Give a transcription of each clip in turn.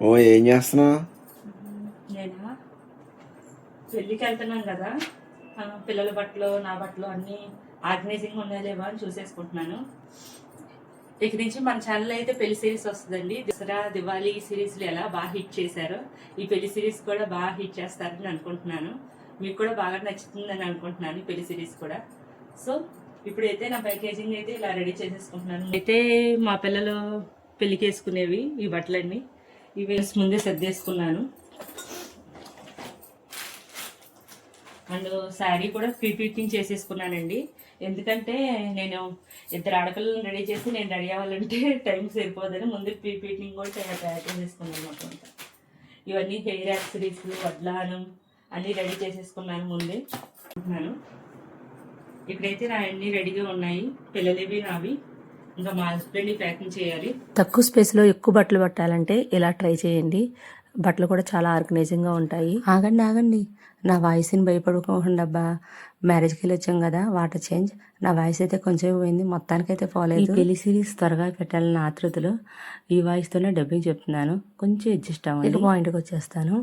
ఓ ఏం చేస్తున్నావు? నేనా పెళ్ళికి వెళ్తున్నాను కదా, పిల్లల బట్టలు నా బట్టలు అన్నీ ఆర్గనైజింగ్ ఉన్నాయా లేవా అని చూసేసుకుంటున్నాను. ఇక నుంచి మన ఛానల్ అయితే పెళ్లి సిరీస్ వస్తుందండి. దసరా దివాళీ సిరీస్లు ఎలా బాగా హిట్ చేశారో ఈ పెళ్లి సిరీస్ కూడా బాగా హిట్ చేస్తారని అనుకుంటున్నాను. మీకు కూడా బాగా నచ్చుతుందని అనుకుంటున్నాను ఈ పెళ్లి సిరీస్ కూడా. సో ఇప్పుడైతే నా ప్యాకేజింగ్ అయితే ఇలా రెడీ చేసేసుకుంటున్నాను. అయితే మా పిల్లలు పెళ్లికి వేసుకునేవి ఈ బట్టలన్నీ ఇవి ముందే సర్దేసుకున్నాను. అండ్ శారీ కూడా ప్రీఫిట్టింగ్ చేసేసుకున్నానండి. ఎందుకంటే నేను ఇద్దరు ఆడపిల్లలను రెడీ చేసి నేను రెడీ అవ్వాలంటే టైం సరిపోదని ముందు ప్రీఫిట్టింగ్ కూడా తయారు చేసేసుకున్నాను మొత్తం. ఇవన్నీ హెయిర్ యాక్సరీస్ వడ్లానం అన్నీ రెడీ చేసేసుకున్నాను ముందే అనుకుంటున్నాను. ఇప్పుడైతే నా అన్నీ రెడీగా ఉన్నాయి. పిల్లలవి నావి ఇంకా మా హస్బెండ్ ప్యాకింగ్ చేయాలి. తక్కువ స్పేస్లో ఎక్కువ బట్టలు పట్టాలంటే ఇలా ట్రై చేయండి. బట్టలు కూడా చాలా ఆర్గనైజింగ్గా ఉంటాయి. ఆగండి నా వాయిస్ని భయపడుకోకుండా అబ్బా, మ్యారేజ్కి వెళ్ళి వచ్చాం కదా, వాటర్ చేంజ్. నా వాయిస్ అయితే కొంచెం పోయింది, మొత్తానికైతే పోలేదు. ఈ పెళ్లి సిరీస్ త్వరగా పెట్టాలని ఆతృతలు ఈ వాయిస్తోనే డబ్బింగ్ చెప్తున్నాను, కొంచెం అడ్జస్ట్ అవ్వండి. పాయింట్కి వచ్చేస్తాను.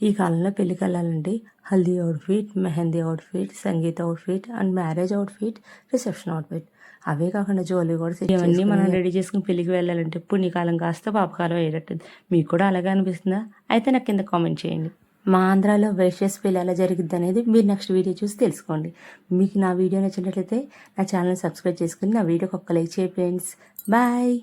ఈ కాలంలో పెళ్లికి వెళ్ళాలంటే haldi outfit, mehndi outfit, sangeet outfit and marriage outfit, reception outfit, అవే కాకుండా జ్యువెలరీ కూడా ఇవన్నీ మనం రెడీ చేసుకుని పెళ్లికి వెళ్ళాలంటే పుణ్యకాలం కాస్త పాపకాలం అయ్యేటట్టు. మీకు కూడా అలాగే అనిపిస్తుందా? అయితే నాకు కింద కామెంట్ చేయండి. మా ఆంధ్రాలో వైశ్యస్ పెళ్లి ఎలా జరిగిద్ది అనేది మీరు నెక్స్ట్ వీడియో చూసి తెలుసుకోండి. మీకు నా వీడియో నచ్చినట్లయితే నా ఛానల్ సబ్స్క్రైబ్ చేసుకుని నా వీడియోకి ఒక్క లైక్ చేయండి ఫ్రెండ్స్. బాయ్.